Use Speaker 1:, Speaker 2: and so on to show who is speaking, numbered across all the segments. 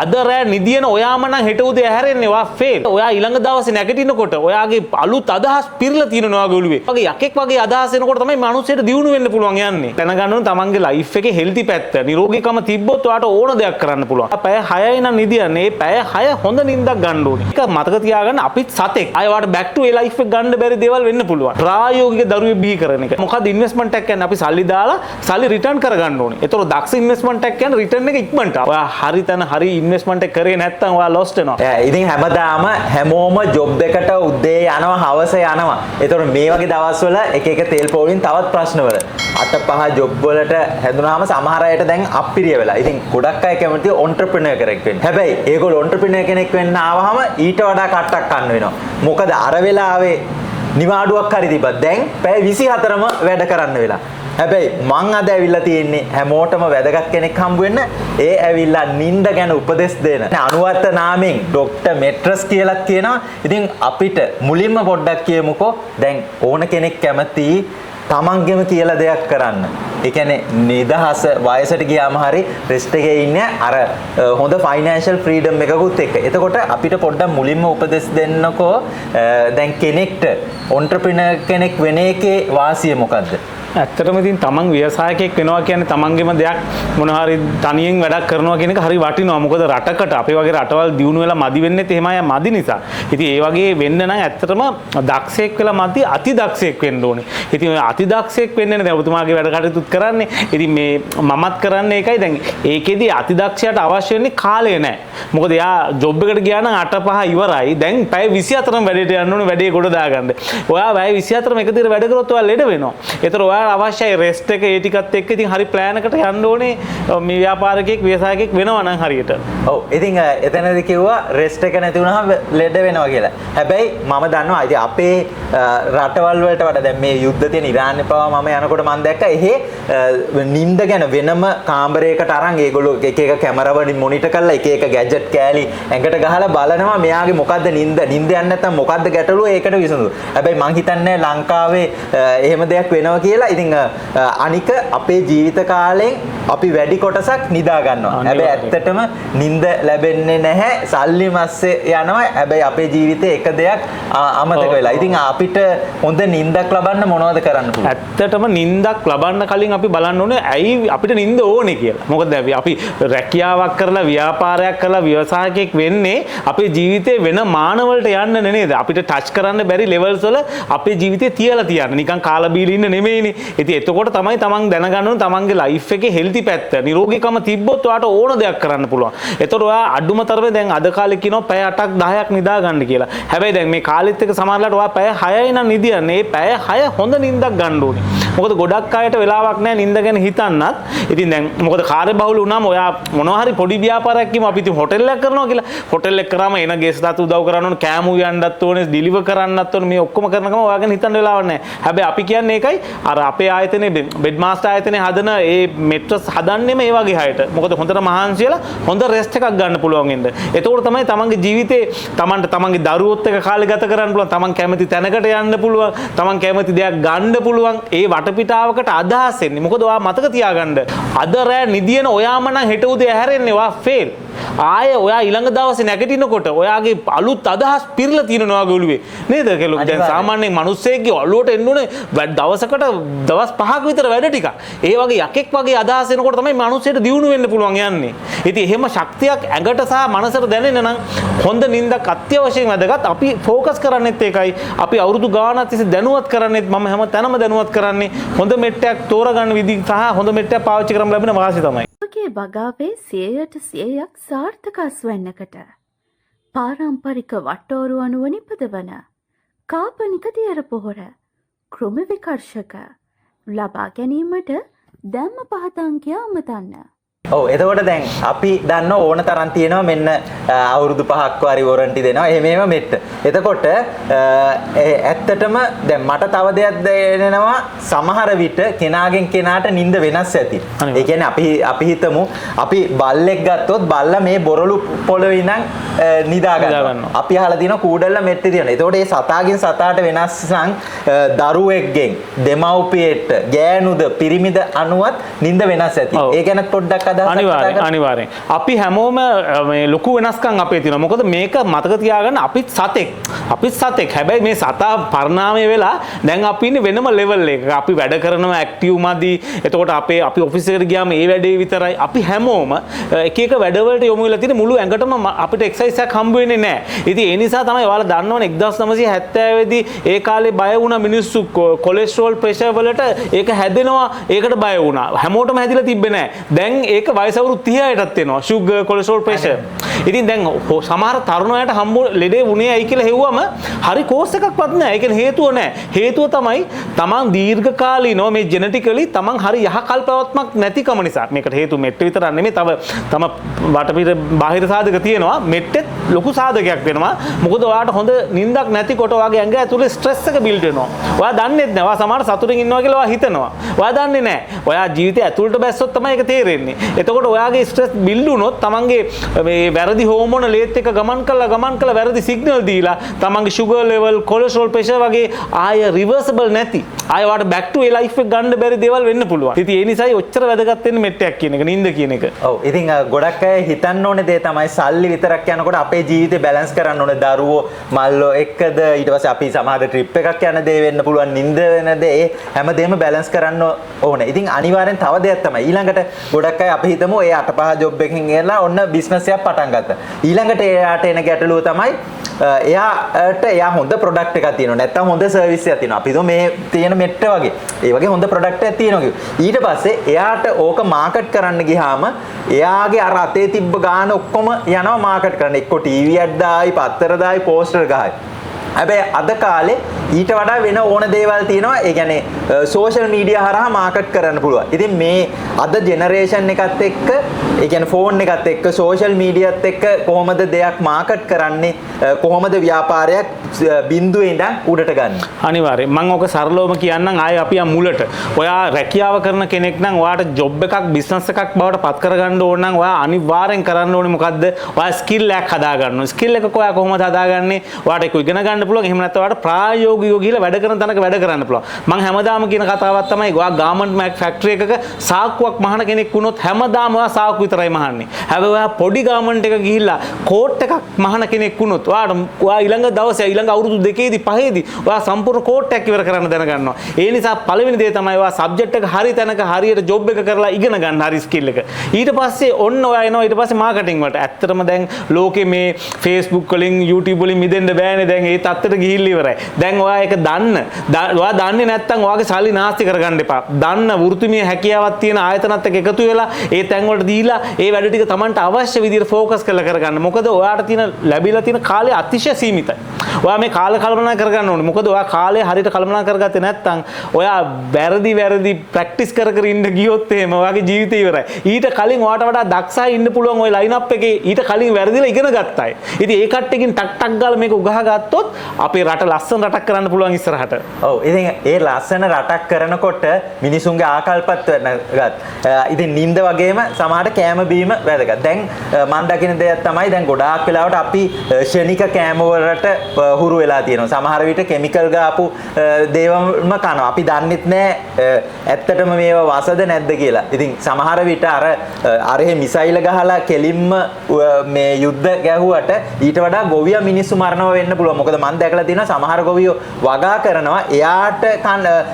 Speaker 1: අද රෑ නිදියන ඔයාම නම් හෙට උදේ ඇහැරෙන්නේ වා ෆේල්. ඔයා ඊළඟ දවසේ නැගිටිනකොට ඔයාගේ අලුත් අදහස් පිරලා තියෙනවා ඔයාගේ ඔළුවේ. වගේ යකෙක් වගේ අදහස් එනකොට තමයි මිනිස්සුන්ට දියුණු වෙන්න පුළුවන් යන්නේ. දැනගන්න ඕන තමන්ගේ ලයිෆ් එකේ හෙල්ති පැත්ත. නිරෝගීකම තිබ්බොත් ඔයාට ඕන දෙයක් කරන්න පුළුවන්. පැය 6යි නම් නිදියන්නේ. මේ පැය 6 හොඳ නිින්දක් ගන්න ඕනේ. ඒක මතක තියාගන්න අපිත් සතෙක්. ආයෙ ඔයාට බෑක් ටු ඒ ලයිෆ් එක ගන්න බැරි දේවල් වෙන්න පුළුවන්. ප්‍රායෝගික දරුවෙක් බිහි කරන එක. මොකද ඉන්වෙස්ට්මන්ට් එකක් කියන්නේ අපි සල්ලි දාලා සල්ලි රිටර්න් කරගන්න ඕනේ. ඒතකොට දක්ෂ ඉන්වෙස්ට්මන්ට් එකක් කියන්නේ රිටර්න් එක ඉක්මනට. ඔයා හරි තැන හරි ඉන්වෙස්ට්මන්ට් එක කරේ නැත්තම් ඔයා ලොස්ට් වෙනවා.
Speaker 2: ඉතින් හැමදාම හැමෝම ජොබ් එකට උදේ යනවා හවස යනවා. ඒතකොට මේ වගේ දවස්වල එක එක තෙල් පොලින් තවත් ප්‍රශ්නවල 8-5 ජොබ් වලට හැදුනාම සමහර අයට දැන් අප්පිරිය වෙලා. ඉතින් ගොඩක් අය කැමති ඔන්ටර්ප්‍රිනර් කෙනෙක් වෙන්න. හැබැයි ඒගොල්ලෝ ඔන්ටර්ප්‍රිනර් කෙනෙක් වෙන්න ආවහම ඊට වඩා කට්ටක් ගන්න වෙනවා. මොකද අර වෙලාවේ නිවාඩුවක් හරි තිබ්බා. දැන් පැය 24ම වැඩ කරන්න වෙලා. හැබැයි මං අද ඇවිල්ලා තියෙන්නේ හැමෝටම වැදගත් කෙනෙක් හම්බ වෙන්න. ඒ ඇවිල්ලා නිින්ද ගැන උපදෙස් දෙන. අනුවර්ත නාමයෙන් ડોක්ටර් මෙට්‍රස් කියලා කියනවා. ඉතින් අපිට මුලින්ම පොඩ්ඩක් කියමුකෝ. දැන් ඕන කෙනෙක් කැමති තමන්ගෙම කියලා දෙයක් කරන්න. ඒ කියන්නේ නිදහස වයසට ගියාම හරි රෙස්ට් එකේ ඉන්නේ අර හොඳ ෆයිනෑන්ෂල් ෆ්‍රීඩම් එකකුත් එක්ක. එතකොට අපිට පොඩ්ඩක් මුලින්ම උපදෙස් දෙන්නකෝ. දැන් කෙනෙක්ට ඔන්ටර්ප්‍රිනර් කෙනෙක් වෙන එකේ වාසිය මොකද්ද?
Speaker 1: ඇත්තටම ඉතින් තමන් ව්‍යවසායකයෙක් වෙනවා කියන්නේ තමන්ගේම දෙයක් මොනවා හරි තනියෙන් වැඩක් කරනවා කියන එක හරි වටිනවා. මොකද රටකට අපේ වගේ රටවල් දියුණු වෙලා මදි වෙන්නේත් එහෙමයි මදි නිසා. ඉතින් ඒ වගේ වෙන්න නම් ඇත්තටම දක්ෂයෙක් වෙලා මදි අති දක්ෂයෙක් වෙන්න ඕනේ. ඉතින් ඔය අති දක්ෂයෙක් වෙන්නේ නැහැ. ඔබතුමාගේ වැඩ කටයුතුත් කරන්නේ. ඉතින් මේ මමත් කරන්නේ ඒකයි. දැන් ඒකෙදි අති දක්ෂයාට අවශ්‍ය වෙන්නේ කාලය නැහැ. මොකද එයා ජොබ් එකට ගියා නම් 8-5 ඉවරයි. දැන් පැය 24ම වැඩේට යන්න ඕනේ වැඩේ ගොඩ දාගන්න. ඔයා පැය 24ම එක දිගට වැඩ කරොත් ඔයා ලෙඩ වෙනවා. ඒතර ඔයා අවශ්‍යයි රෙස්ට් එක ඒ ටිකත් එක්ක ඉතින් හරි ප්ලෑන් එකකට යන්න ඕනේ මේ ව්‍යාපාරිකයෙක් ව්‍යවසායකයෙක් වෙනවා නම් හරියට.
Speaker 2: ඔව් ඉතින් එතනදී කිව්වා රෙස්ට් එක නැති වුණාම ලෙඩ වෙනවා කියලා. හැබැයි මම දන්නවා ඉතින් අපේ රටවල් වලට වඩා දැන් මේ යුද්ධ තියෙන ඉරාන් පවා මම යනකොට මම දැක්කා එහෙ නිින්ද ගැන වෙනම කාමරයකට අරන් ඒගොල්ලෝ එක එක කැමරා වලින් මොනිටර් කරලා එක එක ගැජට් කෑලි ඇඟට ගහලා බලනවා මෙයාගේ මොකද්ද නිින්ද යන්නේ නැත්නම් මොකද්ද ගැටලුව ඒකට විසඳුව. හැබැයි මං හිතන්නේ ලංකාවේ එහෙම දෙයක් වෙනවා කියලා. ඉතින් අනික අපේ ජීවිත කාලෙන් අපි වැඩි කොටසක් නිදා ගන්නවා. හැබැයි ඇත්තටම නිින්ද ලැබෙන්නේ නැහැ. සල්ලි මැස්සේ යනවා. හැබැයි අපේ ජීවිතේ එක දෙයක් අමතක වෙලා. ඉතින් අපිට හොඳ නිින්දක් ලබන්න මොනවද කරන්න පුළුවන්?
Speaker 1: ඇත්තටම නිින්දක් ලබන්න කලින් අපි බලන්න ඕනේ ඇයි අපිට නිින්ද ඕනේ කියලා. මොකද අපි රැකියාවක් කරලා ව්‍යාපාරයක් කරලා ව්‍යවසායකයෙක් වෙන්නේ අපේ ජීවිතේ වෙන මානවලට යන්න නේද? අපිට ටච් කරන්න බැරි ලෙවල්ස් වල අපේ ජීවිතේ තියලා තියන්න. නිකන් කාලා බීලා ඉන්න නෙමෙයිනේ. ඉතින් එතකොට තමයි තමන් දැනගන්න ඕනේ තමන්ගේ ලයිෆ් එකේ හෙල්ති පැත්ත. නිරෝගීකම තිබ්බොත් ඔයාට ඕන දෙයක් කරන්න පුළුවන්. එතකොට ඔයා අඩුම තරමේ දැන් අද කාලේ කියනවා පැය 8ක් 10ක් නිදා ගන්න කියලා. හැබැයි දැන් මේ කාලෙත් එක්ක සමහරලාට ඔයා පැය 6යි නම් නිදියන්නේ. මේ පැය 6 හොඳ නිින්දක් ගන්න ඕනේ. මොකද ගොඩක් අයට වෙලාවක් නැහැ නිින්ද ගැන හිතන්නත්. ඉතින් දැන් මොකද කාර්යබහුල වුණාම ඔයා මොනවා හරි පොඩි ව්‍යාපාරයක් කිව්වම අපි ඉතින් හොටෙල් එකක් කරනවා කියලා. හොටෙල් එක කරාම එන ගෙස්ට් තාත් උදව් කරන්න ඕනේ, කෑම උයන්නත් ඕනේ, ඩිලිවර් කරන්නත් ඕනේ. මේ ඔක්කොම කරනකම ඔයාගෙන හිතන්න වෙලාවක් නැහැ. හැබැයි අපි කියන්නේ ඒකයි අර අපේ ආයතනයේ බෙඩ් මාස්ටර් ආයතනයේ හදන ඒ මෙට්‍රස් හදන්නෙම ඒ වගේ අයට. මොකද හොඳට මහන්සි වෙලා හොඳ රෙස්ට් එකක් ගන්න පුළුවන් වෙන්න. එතකොට තමයි තමන්ගේ ජීවිතේ තමන්ගේ දරුවොත් එක්ක කාලය ගත කරන්න පුළුවන්. තමන් කැමති තැනකට යන්න පුළුවන්. තමන් කැමති දෙයක් ගන්න පුළුවන්. ඒ වටපිටාවකට අදහස් එන්නේ. මොකද ඔයා මතක තියාගන්න අද රෑ නිදියන ඔයාම නම් හෙට උදේ ඇහැරෙන්නේ වා ෆේල්. ආයෙ ඔයා ඊළඟ දවසේ නැගිටිනකොට ඔයාගේ අලුත් අදහස් පිරලා තියෙනවා ඔයාගේ ඔළුවේ. නේද කෙලු? දැන් සාමාන්‍යයෙන් මිනිස්සෙක්ගේ ඔළුවට එන්න ඕනේ දවසකට දවස් 5ක් විතර වැඩ ටිකක්. ඒ වගේ යකෙක් වගේ අදහස් එනකොට තමයි මිනිස්සෙට දියුණු වෙන්න පුළුවන් යන්නේ. ඉතින් එහෙම ශක්තියක් ඇඟට සහ මනසට දැනෙන්න නම් හොඳ නිින්දක් අත්‍යවශ්‍යයෙන් වැදගත්. අපි ફોකස් කරන්නේත් ඒකයි. අපි අවුරුදු ගාණක් තිස්සේ දැනුවත් කරන්නේත් මම හැම තැනම දැනුවත් කරන්නේ හොඳ මෙට්ටයක් තෝරගන්න විදි සහ හොඳ මෙට්ටයක් පාවිච්චි කරන් ලැබෙන වාසිය තමයි.
Speaker 3: ඔබගේ වගාවේ 100% සාර්ථකස් වන්නකට පාරම්පරික වට්ටෝරු අනුව නිපදවන කාබනික දියර පොහොර කෘමි විකර්ශක ලබා ගැනීමට දැම්ම පහතංකය අමතන්න.
Speaker 2: ඔව් එතකොට දැන් අපි දන්න ඕන තරම් තියෙනවා මෙන්න අවුරුදු 5ක් වාරි වොරන්ටි දෙනවා එහෙම මෙට්ට. එතකොට ඇත්තටම දැන් මට තව දෙයක් දැනෙනවා සමහර විට කෙනාගෙන් කෙනාට නිින්ද වෙනස් ඇති. ඒ කියන්නේ අපි හිතමු අපි බල්ලෙක් ගත්තොත් බල්ලා මේ බොරළු පොළවේ ඉඳන් නිදා ගන්නවා. අපි අහලා තියෙනවා කූඩල්ලා මෙට්ටේ තියෙනවා. එතකොට මේ සතාගෙන් සතාට වෙනස් නම් දරුවෙක්ගෙන් දෙමව්පියෙක්ට ගෑනුද පිරිමිද අනුවත් නිින්ද වෙනස් ඇති. ඒ ගැන පොඩ්ඩක් අදහසක්
Speaker 1: අනිවාර්යෙන් අපි හැමෝම මේ ලොකු වෙනස්කම් අපේ තියෙනවා. මොකද මේක මතක තියාගන්න අපිත් සතෙක්. හැබැයි මේ සතා පරිණාමය වෙලා දැන් අපි ඉන්නේ වෙනම ලෙවල් එකක. අපි වැඩ කරනවා ඇක්ටිව් මදි. එතකොට අපි ඔෆිස් එකට ගියාම ඒ වැඩේ විතරයි. අපි හැමෝම එක එක වැඩවලට යොමු වෙලා තියෙන මුළු ඇඟටම අපිට එක්සර්සයිස් එකක් හම්බ වෙන්නේ නැහැ. ඉතින් ඒ නිසා තමයි ඔයාලා දන්නවනේ 1970 දී ඒ කාලේ බය වුණා මිනිස්සු කොලෙස්ටරෝල් ප්‍රෙෂර් වලට ඒක හැදෙනවා. ඒකට බය වුණා. හැමෝටම හැදිලා තිබ්බේ නැහැ. දැන් ඒක වයස අවුරුදු 36ටත් එනවා. Sugar cholesterol pressure. ඉතින් දැන් සමහර තරුණයන්ට හම්බ ලෙඩේ වුණේ ඇයි කියලා හෙව්වම හරි කෝස් එකක්වත් නැහැ. ඒකෙන් හේතුව නැහැ. හේතුව තමයි තමන් දීර්ඝ කාලීනව මේ ජෙනටිකලි තමන් හරි යහකල් පැවැත්මක් නැතිකම නිසා. මේකට හේතුව මෙට්ට විතරක් නෙමෙයි තම වටපිට බාහිර සාධක තියෙනවා. මෙට්ටෙත් ලොකු සාධකයක් වෙනවා. මොකද ඔයාට හොඳ නිින්දක් නැතිකොට ඔයාගේ ඇඟ ඇතුලේ ස්ට්‍රෙස් එක බිල්ඩ් වෙනවා. ඔයා දන්නේ නැහැ. ඔයා සමහර සතුටින් ඉන්නවා කියලා ඔයා හිතනවා. ඔයා දන්නේ නැහැ. ඔයා ජීවිතය ඇතුළට බැස්සොත් තමයි ඒක තේරෙන්නේ. එතකොට ඔයාගේ ස්ට්‍රෙස් බිල්ඩ් වුණොත් තමන්ගේ මේ වැරදි හෝමෝන ලේත් එක ගමන් කළා වැරදි සිග්නල් දීලා තමන්ගේ ෂුගර් ලෙවල් කොලෙස්ටරෝල් ප්‍රෙෂර් වගේ ආය රිවර්සබල් නැති ආය වාට බැක් ටු ඒ ලයිෆ් එක ගන්න බැරි දේවල් වෙන්න පුළුවන්. ඉතින් ඒ නිසායි ඔච්චර වැදගත් වෙන්නේ මෙට්ටයක් කියන එක නිින්ද කියන එක.
Speaker 2: ඔව් ඉතින් ගොඩක් අය හිතන්න ඕනේ දේ තමයි සල්ලි විතරක් යනකොට අපේ ජීවිතේ බැලන්ස් කරන්න ඕනේ. දරුවෝ මල්ලෝ එක්කද ඊට පස්සේ අපි සමහර ට්‍රිප් එකක් යන දේ වෙන්න පුළුවන්. නිින්ද වෙන දේ හැමදේම බැලන්ස් කරන්න ඕනේ. ඉතින් අනිවාර්යෙන් තව දෙයක් තමයි ඊළඟට ගොඩක් අය අපි හිතමු ඒ 8-5 ජොබ් එකකින් එලා ඔන්න බිස්නස් එකක් පටන් ගත්තා. ඊළඟට එයාට එන ගැටලුව තමයි එයා හොඳ ප්‍රොඩක්ට් එකක් තියෙනවා. නැත්නම් හොඳ සර්විස් එකක් තියෙනවා. අපි හිතමු මේ තියෙන මෙට්ට වගේ. ඒ වගේ හොඳ ප්‍රොඩක්ට් එකක් තියෙනවා කිව්වා. ඊට පස්සේ එයාට ඕක මාකට් කරන්න ගියාම එයාගේ අර අතේ තිබ්බ ගාන ඔක්කොම යනවා මාකට් කරන්න. එක්ක ටීවී ඇඩ් දායි, පත්තර දායි, පෝස්ටර් ගහයි. හැබැයි අද කාලේ ඊට වඩා වෙන ඕන දේවල් තියෙනවා. ඒ කියන්නේ සෝෂල් මීඩියා හරහා මාකට් කරන්න පුළුවන්. ඉතින් මේ අද ජෙනරේෂන් එකත් එක්ක ඒ කියන්නේ ෆෝන් එකත් එක්ක සෝෂල් මීඩියාත් එක්ක කොහොමද දෙයක් මාකට් කරන්නේ? කොහොමද ව්‍යාපාරයක් බිඳුවේ ඉඳන් උඩට ගන්න?
Speaker 1: අනිවාර්යෙන් මම ඔක සරලවම කියන්නම් ආයේ අපි මුලට. ඔයා රැකියාව කරන කෙනෙක් නම් ඔයාට ජොබ් එකක් බිස්නස් එකක් බවට පත් කරගන්න ඕන නම් ඔයා අනිවාර්යෙන් කරන්න ඕනේ මොකද්ද? ඔයා ස්කිල් එකක් හදා ගන්න ඕනේ. ස්කිල් එක ඔයා කොහොමද හදාගන්නේ? ඔයාට ඒක ඉගෙන ගන්න පුළුවන්. එහෙම නැත්නම් ඔයාට ප්‍රායෝගිකව ගිහිල්ලා වැඩ කරන තැනක වැඩ කරන්න පුළුවන්. මම හැමදාම කියන කතාවක් තමයි ඔයා ගාමන්ට් ෆැක්ටරි එකක සාක්කුවක් මහන කෙනෙක් වුණොත් හැමදාම ඔයා සාක්කු විතරයි මහන්නේ. හැබැයි ඔයා පොඩි ගාමන්ට් එකක ගිහිල්ලා කෝට් එකක් මහන කෙනෙක් වුණොත් ඔයා ඊළඟ දවසේ ඊළඟ අවුරුදු 2ේදී 5ේදී ඔයා සම්පූර්ණ කෝට් එකක් ඉවර කරන්න දැනගන්නවා. ඒ නිසා පළවෙනි දේ තමයි ඔයා සබ්ජෙක්ට් එක හරි තැනක හරියට ජොබ් එක කරලා ඉගෙන ගන්න හරි ස්කිල් එක. ඊට පස්සේ ඔන්න ඔයා එනවා ඊට පස්සේ මාකටිං වලට. ඇත්තටම දැන් ලෝකේ මේ Facebook වලින් YouTube වලින් මිදෙන්න බෑනේ. දැන් ඒ තත්ත්වෙට ගිහිල්ලා ඉවරයි. දැන් ඔයා ඒක ඔයා දන්නේ නැත්නම් ඔයාගේ සල්ලි නාස්ති කරගන්න එපා. දන්න වෘත්තිමය හැකියාවක් තියෙන ආයතනත් එක්ක එකතු වෙලා ඒ තැන් වලට දීලා ඒ වැඩ ටික Tamanට අවශ්‍ය විදිහට ફોකස් කරලා කරගන්න. මොකද ඔයාට තියෙන ලැබිලා තියෙන කාලය අතිශය සීමිතයි. ඔයා මේ කාලය කල්පනා කරගන්න ඕනේ. මොකද ඔයා කාලය හරියට කල්පනා කරගත්තේ නැත්නම් ඔයා වැරදි ප්‍රැක්ටිස් කර ඉන්න ගියොත් එහෙම ඔයාගේ ජීවිතය ඉවරයි. ඊට කලින් ඔයාට වඩා දක්ෂයි ඉන්න පුළුවන් ওই ලයින් අප් එකේ ඊට කලින් වැරදිලා ඉගෙන ගත්තා. ඉතින් ඒ කට්ටියකින් ටක් ගාලා මේක උගහ ගත්තොත් අපේ රට ලස්සන රටක් කරන්න පුළුවන් ඉස්සරහට.
Speaker 2: ඔව් ඉතින් ඒ ලස්සන රටක් කරනකොට මිනිසුන්ගේ ආකල්පත් වෙනගත්. ඉතින් නිින්ද වගේම සමහරට කෑම බීම වැදගත්. දැන් මම දකින දෙයක් තමයි දැන් ගොඩාක් වෙලාවට අපි ශනික කෑම වලට හුරු වෙලා තියෙනවා. සමහර විට කිමිකල් ගාපු දේවල්ම කනවා. අපි දන්නෙත් නෑ ඇත්තටම මේවා වසද නැද්ද කියලා. ඉතින් සමහර විට අරහෙ මිසයිල ගහලා කෙලින්ම මේ යුද්ධ ගැහුවට ඊට වඩා ගොවියා මිනිස්සු මරනවා වෙන්න පුළුවන්. මොකද මම දැකලා තියෙනවා සමහර ගොවියෝ වගා කරනවා. එයාට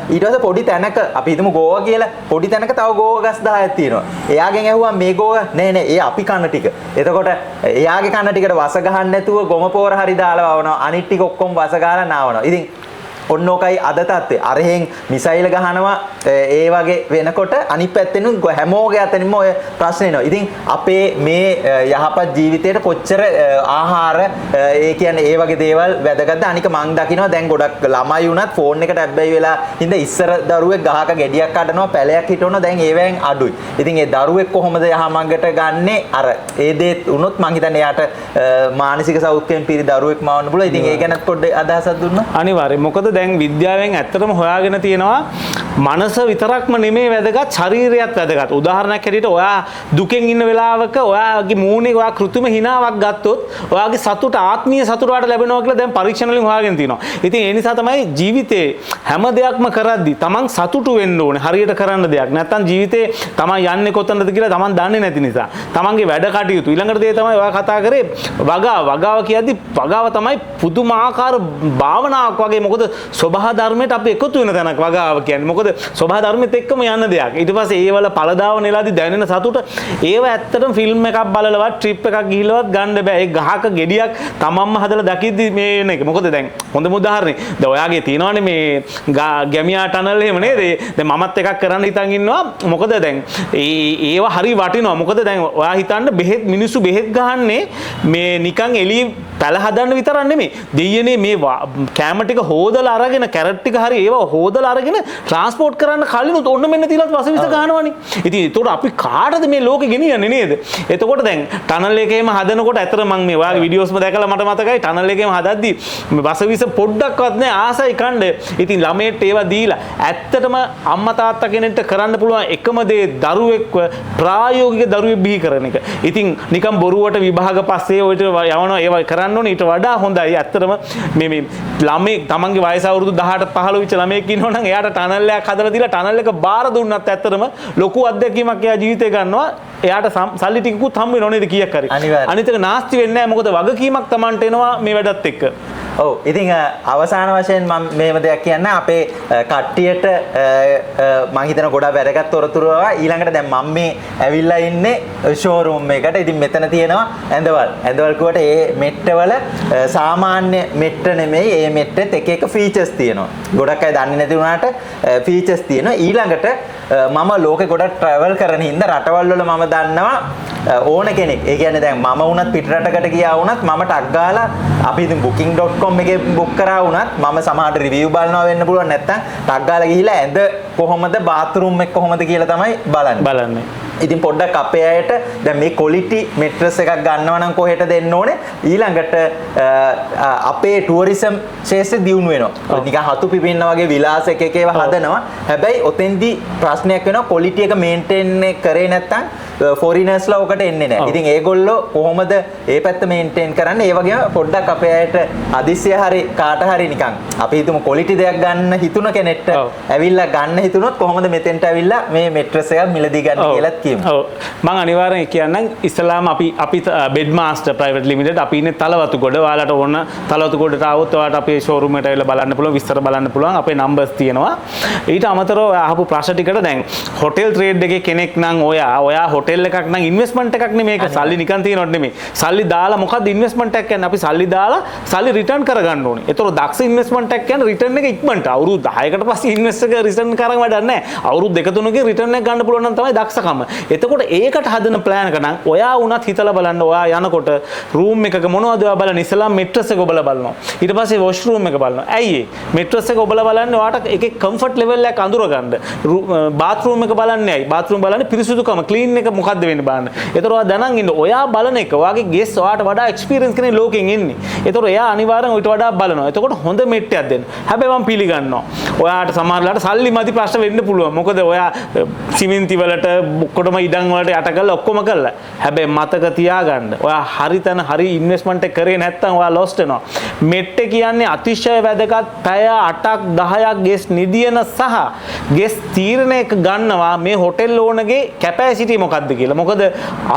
Speaker 2: ඊට පස්සේ පොඩි තැනක අපි හිතමු ගෝවා කියලා පොඩි තැනක තව ගෝවා ගස් 10ක් තියෙනවා. එයාගෙන් ඇහුවා මේ ගෝවා නෑ ඒ අපි කන ටික. එතකොට එයාගේ කන ටිකට වස ගහන්න නැතුව ගොම පෝර හරි දාලා වවනවා. අනිත් ටික ඔක්කොම වස ගහලා නාවනවා. ඉතින් ඔන්නෝකයි අද තත්ත්වය. අරහෙන් මිසයිල ගහනවා ඒ වගේ වෙනකොට අනිත් පැත්තෙන් හැමෝගේ අතනින්ම ඔය ප්‍රශ්න එනවා. ඉතින් අපේ මේ යහපත් ජීවිතේට කොච්චර ආහාර ඒ කියන්නේ ඒ වගේ දේවල් වැදගත්ද? අනික මං දකිනවා දැන් ගොඩක් ළමයි වුණත් ෆෝන් එකට ඇබ්බැහි වෙලා ඉඳ ඉස්සර දරුවෙක් ගහක ගෙඩියක් කඩනවා පැලයක් හිටවනවා දැන් ඒවෙන් අඩුයි. ඉතින් ඒ දරුවෙක් කොහොමද යහමඟට ගන්නෙ? අර ඒ දේ වුණොත් මං හිතන්නේ යාට මානසික සෞඛ්‍යයෙන් පිරි දරුවෙක් මවන්න පුළුවන්. ඉතින් ඒ ගැනත් පොඩ්ඩක් අදහසක් දුන්නා.
Speaker 1: අනිවාර්යයෙන්. මොකද දැන් විද්‍යාවෙන් ඇත්තටම හොයාගෙන තියෙනවා මනස විතරක්ම නෙමේ වැදගත් ශරීරයත් වැදගත්. උදාහරණයක් හැටියට ඔයා දුකෙන් ඉන්න වෙලාවක ඔයාගේ මූණේ ඔයා කෘත්‍රිම හිනාවක් ගත්තොත් ඔයාගේ සතුට ආත්මීය සතුටට ලැබෙනවා කියලා දැන් පරීක්ෂණ වලින් හොයාගෙන තියෙනවා. ඉතින් ඒ නිසා තමයි ජීවිතේ හැම දෙයක්ම කරද්දි තමන් සතුටු වෙන්න ඕනේ. හරියට කරන්න දෙයක්. නැත්තම් ජීවිතේ තමන් යන්නේ කොතනද කියලා තමන් දන්නේ නැති නිසා. තමන්ගේ වැඩ කටයුතු ඊළඟට දේ තමයි ඔයා කතා කරේ වගාව කියද්දි වගාව තමයි පුදුමාකාර භාවනාවක් වගේ. මොකද ස්වභාව ධර්මයට අපි එකතු වෙන තැනක් වගාව කියන්නේ. මොකද ස්වභාව ධර්මෙත් එක්කම යන දෙයක්. ඊට පස්සේ ඒවල පළදාව නෙලාදී දැනෙන සතුට ඒව ඇත්තටම ෆිල්ම් එකක් බලලවත් ට්‍රිප් එකක් ගිහිලවත් ගන්න බෑ. ඒ ගහක ගෙඩියක් තමන්ම හදලා දකිද්දි මේ වෙන එක. මොකද දැන් හොඳම උදාහරණේ දැන් ඔයාගේ තියෙනවානේ මේ ගැමියා ටනල් එහෙම නේද? දැන් මමත් එකක් කරන්න හිතන් ඉන්නවා. මොකද දැන් ඒව හරි වටිනවා. මොකද දැන් ඔයා හිතන්න බෙහෙත් මිනිස්සු බෙහෙත් ගහන්නේ මේ නිකන් එළිය පැල හදන්න විතරක් නෙමෙයි. දෙයියනේ මේ කැම ටික හොදලා අරගෙන කැරට් ටික හරි ඒව හොදලා අරගෙන ට්‍රාන්ස්පෝර්ට් කරන්න කලිනුත් ඔන්න මෙන්න තියලා වසවිස ගන්නවනේ. ඉතින් ඒතකොට අපි කාටද මේ ලෝකෙ ගෙනියන්නේ නේද? එතකොට දැන් ටනල් එකේම හදනකොට ඇතර මම මේ වාගේ වීඩියෝස්ම දැකලා මට මතකයි ටනල් එකේම හදද්දි වසවිස පොඩ්ඩක්වත් නෑ ආසයි කණ්ඩ. ඉතින් ළමයට ඒවා දීලා ඇත්තටම අම්මා තාත්තා කෙනෙක්ට කරන්න පුළුවන් එකම දේ දරුවෙක්ව ප්‍රායෝගික දරුවෙක් බිහි කරන එක. ඉතින් නිකන් බොරුවට විභාග පස්සේ ඔයිට යවනවා ඒවා කරන්න ඕනේ. ඊට වඩා හොඳයි ඇත්තටම මේ ළමයි තමන්ගේ වයස අවුරුදු 18 15 විතර ළමයෙක් ඉන්නවා නම් එයාට ටනල් එකක් හදලා දීලා ටනල් එක බාර දුන්නත් ඇත්තටම ලොකු අත්දැකීමක් එයා ජීවිතේ ගන්නවා. එයාට සල්ලි ටිකකුත් හම්බ වෙනව නේද කීයක් හරි. අනිත් එක නාස්ති වෙන්නේ නැහැ. මොකද වගකීමක් Tamanට එනවා මේ වැඩත් එක්ක.
Speaker 2: ඔව් ඉතින් අවසාන වශයෙන් මම මේව දෙයක් කියන්න අපේ කට්ටියට මම හිතන ගොඩාක් වැදගත් තොරතුරු ඊළඟට දැන් මම මේ ඇවිල්ලා ඉන්නේ ෂෝරූම් එකට. ඉතින් මෙතන තියෙනවා ඇඳවල් කුවට ඒ මෙට්ටවල සාමාන්‍ය මෙට්ට නෙමෙයි. ඒ මෙට්ටෙත් එක එක ෆීචර්ස් තියෙනවා. ගොඩක් අය දන්නේ නැති වුණාට ෆීචර්ස් තියෙනවා. ඊළඟට මම ලෝකේ ගොඩක් ට්‍රැවල් කරන හින්දා රටවල් වල මම දන්නවා ඕන කෙනෙක්. ඒ කියන්නේ දැන් මම වුණත් පිටරටකට ගියා වුණත් මම ටක් ගාලා අපි ඉතින් booking.com එකේ බුක් කරා වුණත් මම සමහරට රිවිව් බලනවා වෙන්න පුළුවන්. නැත්තම් ටක් ගාලා ගිහිල්ලා ඇඳ කොහොමද බාත්රූම් එක කොහොමද කියලා තමයි බලන්නේ. ඉතින් පොඩ්ඩක් අපේ අයට දැන් මේ ක්වොලිටි මෙට්‍රස් එකක් ගන්නවා නම් කොහෙට දෙන්න ඕනේ? ඊළඟට අපේ ටුවරිසම් ශේෂ්ත්‍රය දියුණු වෙනවා. නිකන් හතු පිපින්න වගේ විලාස එක එක ඒවා හදනවා. හැබැයි ඔතෙන්දී ප්‍රශ්නයක් වෙනවා ක්වොලිටි එක මේන්ටේන් කරේ නැත්නම් ෆොරිනර්ස්ලා ඔකට එන්නේ නැහැ. ඉතින් ඒගොල්ලෝ කොහොමද ඒ පැත්ත මේන්ටේන් කරන්නේ? ඒ වගේම පොඩ්ඩක් අපේ අයට හදිස්සිය හරි කාට හරි නිකන් අපි හිතමු ක්වොලිටි දෙයක් ගන්න හිතුන කෙනෙක්ට ඇවිල්ලා ගන්න හිතුනොත් කොහොමද මෙතෙන්ට ඇවිල්ලා මේ මෙට්‍රස් එකක් මිලදී ගන්න කියලා
Speaker 1: ඔව් මම අනිවාර්යෙන් කියන්නම් ඉස්ලාම අපි බෙඩ් මාස්ටර් ප්‍රයිවට් ලිමිටඩ් අපි ඉන්නේ තලවතුගොඩ. ඔයාලට ඕන තලවතුගොඩට ආවොත් ඔයාලට අපේ ෂෝරූම් එකට ඇවිල්ලා බලන්න පුළුවන්, විස්තර බලන්න පුළුවන්. අපේ නම්බර්ස් තියෙනවා. ඊට අමතරව අහපු ප්‍රශ්න ටිකට දැන් හොටෙල් ට්‍රේඩ් එකේ කෙනෙක් නම් ඔයා හොටෙල් එකක් නම් ඉන්වෙස්ට්මන්ට් එකක් නෙමෙයි. මේක සල්ලි නිකන් තියනොත් නෙමෙයි. සල්ලි දාලා මොකද්ද ඉන්වෙස්ට්මන්ට් එකක් කියන්නේ? අපි සල්ලි දාලා සල්ලි රිටර්න් කරගන්න ඕනේ. ඒතර දක්ෂ ඉන්වෙස්ට්මන්ට් එකක් කියන්නේ රිටර්න් එක ඉක්මනට අවුරුදු 10කට පස්සේ ඉන්වෙස්ට් එක රිටර්න් කරන් වැඩක් නැහැ. අවුරුදු 2-3කින් රිටර්න් එක ගන්න පුළුවන් නම් තමයි දක්ෂකම. එතකොට ඒකට හදන ප්ලෑන් එක නම් ඔයා වුණත් හිතලා බලන්න. ඔයා යනකොට රූම් එකක මොනවද ඔයා බලන්නේ? ඉස්සලා මෙට්‍රස් එක ඔබලා බලනවා. ඊට පස්සේ වොෂ්රූම් එක බලනවා. ඇයි ඒ? මෙට්‍රස් එක ඔබලා බලන්නේ ඔයාට එකේ කම්ෆර්ට් ලෙවල් එක අඳුර ගන්න. බාත්රූම් එක බලන්නේ ඇයි? බාත්රූම් බලන්නේ පිරිසුදුකම, ක්ලීන් එක මොකද්ද වෙන්නේ බලන්න. ඒතර ඔයා දැනන් ඉන්න. ඔයා බලන එක ඔයාගේ ගෙස් ඔයාට වඩා එක්ස්පීරියන්ස් කෙනෙක් ලෝකෙන් එන්නේ. ඒතර එයා අනිවාර්යෙන් ඊට වඩා බලනවා. එතකොට හොඳ මෙට්ටයක් දෙන්න. හැබැයි මම පිළිගන්නවා. ඔයාට සමහරලාට සල්ලි මදි ප්‍රශ්න වෙන්න පුළුවන්. මොකද ඔයා සිමෙන්ති වලට ඔක්කොටම ඉඩම් වලට යට කරලා ඔක්කොම කරලා. හැබැයි මතක තියාගන්න. ඔයා හරි තැන හරි ඉන්වෙස්ට්මන්ට් එක කරේ නැත්නම් ඔයා ලොස්ට් වෙනවා. මෙට්ටේ කියන්නේ අතිශය වැදගත් පැය 8ක් 10ක් ගෙස් නිදියන සහ ගෙස් තීරණය ගන්නවා මේ හොටෙල් ඕනගේ කැපැසිටි මොකක්ද කියලා. මොකද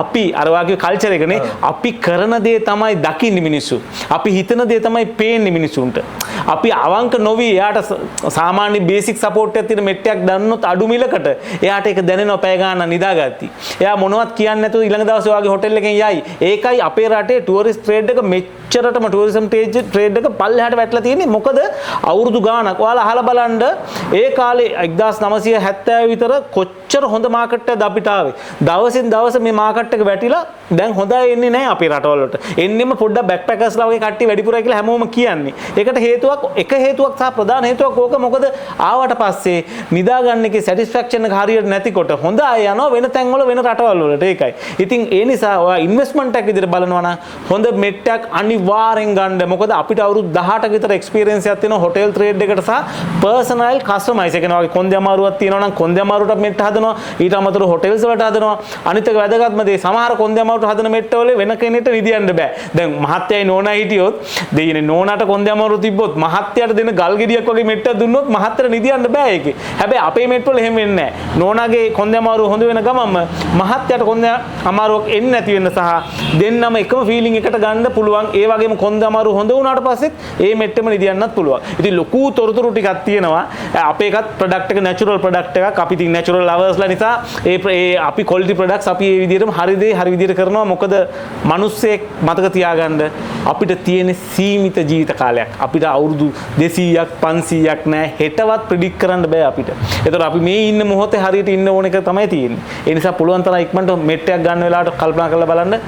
Speaker 1: අපි අර වාගේ කල්චර් එකනේ අපි කරන දේ තමයි දකින්නේ මිනිස්සු. අපි හිතන දේ තමයි පේන්නේ මිනිසුන්ට. අපි අවංක නොවි එයාට සාමාන්‍ය බේසික් සපෝට් එකක් තියෙන මෙට්ටයක් දන්නොත් අඩු මිලකට එයාට ඒක දැනෙනවා පැය ගානක් නිදාගත්තා. එයා මොනවත් කියන්නේ නැතුව ඊළඟ දවසේ ඔයාගේ හොටෙල් එකෙන් යයි. ඒකයි අපේ රටේ ටුවරිස්ට් ට්‍රේඩ් එක මෙච්චරටම ටුවරිසම් ට්‍රේඩ් එක පල්ලෙහාට වැටලා තියෙන්නේ. මොකද අවුරුදු ගානක් ඔයාලා අහලා බලන්න ඒ කාලේ 1970 විතර කොච්චර හොඳ මාකට් එකක්ද අපිට ආවේ. දවසින් දවස මේ මාකට් එක වැටිලා දැන් හොඳයි එන්නේ නැහැ අපේ රටවල වලට. එන්නෙම පොඩ්ඩක් බෑක්පැකර්ස්ලා වගේ කට්ටිය වැඩිපුරයි කියලා හැමෝම කියන්නේ. ඒකට හේතුවක් සහ ප්‍රධාන හේතුවක් ඕක මොකද ආවට පස්සේ නිදාගන්න එකේ සැටිස්ෆැක්ෂන් එක හරියට නැතිකොට හොඳ අය යනවා වෙන තැන්වල වෙන රටවල් වලට. ඒකයි. ඉතින් ඒ නිසා ඔයා ඉන්වෙස්ට්මන්ට් එකක් විදිහට බලනවා නම් හොඳ මෙට්ටයක් අනිවාර්යෙන් ගන්න. මොකද අපිට අවුරුදු 18ක විතර එක්ස්පීරියන්ස් එකක් තියෙනවා හොටෙල් ට්‍රේඩ් එකට සහ පර්සනල් කස්ටමයිස් එක කරනවා. කොන්දේ අමාරුවක් තියෙනවා නම් කොන්දේ අමාරුවට මෙට්ට හදනවා. ඊට අමතරව හොටෙල්ස් වලට හදනවා. අනිත් එක වැදගත්ම දේ සමහර කොන්දේ අමාරුවට හදන මෙට්ටවල වෙන කෙනෙක්ට නිදියන්න බෑ. දැන් මහත්තයයි නෝනා හිටියොත් දෙයිනේ නෝනාට කොන්දේ අමාරුව තිබ්බොත් මහත්තයාට දෙන ගල් ගෙඩියක් වගේ මෙට්ටක් දුන්නොත් මහත්තයාට නිදියන්න බෑ ඒකේ. හැබැයි අපේ මෙට්ටවල එහෙම වෙන්නේ නැහැ. නෝනාගේ කොන්දේ අමාරුව හොඳ වෙන ගමන්ම මහත්තයාට කොන්දේ අමාරුවක් එන්නේ නැති වෙන්න සහ දෙන්නම එකම ෆීලිං එකට ගන්න පුළුවන්. ඒ වගේම කොන්දේ අමාරුව හොඳ වුණාට පස්සෙත් ඒ මෙට්ටෙම නිදියන්නත් පුළුවන්. ඉතින් ලොකු තොරතුරු ටිකක් තියෙනවා. අපේ එකත් ප්‍රොඩක්ට් එක නැචරල් ප්‍රොඩක්ට් එකක්. අපි ඉතින් නැචරල් ලවර්ස්ලා නිසා ඒ අපි ක්වොලිටි ප්‍රොඩක්ට්ස් අපි ඒ විදිහටම හරි දේ හරි විදිහට කරනවා. මොකද මිනිස්සෙක් මතක තියාගන්න අපිට තියෙන සීමිත ජීවිත කාලයක්. අපිට අවුරුදු 200ක් 500ක් නෑ. හෙටවත් ප්‍රෙඩික්ට් කරන්න බෑ අපිට. ඒතකොට අපි මේ ඉන්න මොහොතේ හරියට ඉන්න ඕන එක තමයි තියෙන්නේ. ඒ නිසා පුළුවන් තරම් ඉක්මනට මෙට්ටයක් ගන්න වෙලාවට කල්පනා කරලා බලන්න.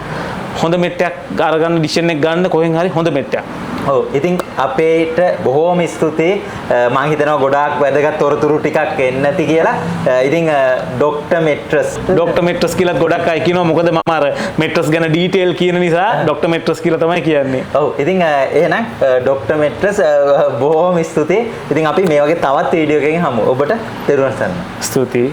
Speaker 1: හොඳ මෙට්ටයක් අරගන්න ඩිසිෂන් එක ගන්න කොහෙන් හරි හොඳ මෙට්ටයක්.
Speaker 2: ඔව් ඉතින් අපේට බොහෝම ස්තුතියි මම හිතනවා ගොඩාක් වැදගත් තොරතුරු ටිකක් එන්න ඇති කියලා. ඉතින් ડોක්ටර් මෙට්‍රස් කියලා ගොඩක් අය කියනවා මොකද මම අර මෙට්‍රස් ගැන ඩීටේල් කියන නිසා ડોක්ටර් මෙට්‍රස් කියලා තමයි කියන්නේ. ඔව් ඉතින් එහෙනම් ડોක්ටර් මෙට්‍රස් බොහෝම ස්තුතියි. ඉතින් අපි මේ වගේ තවත් වීඩියෝ එකකින් හමු. ඔබට තෙරුවන් සරණයි. ස්තුතියි.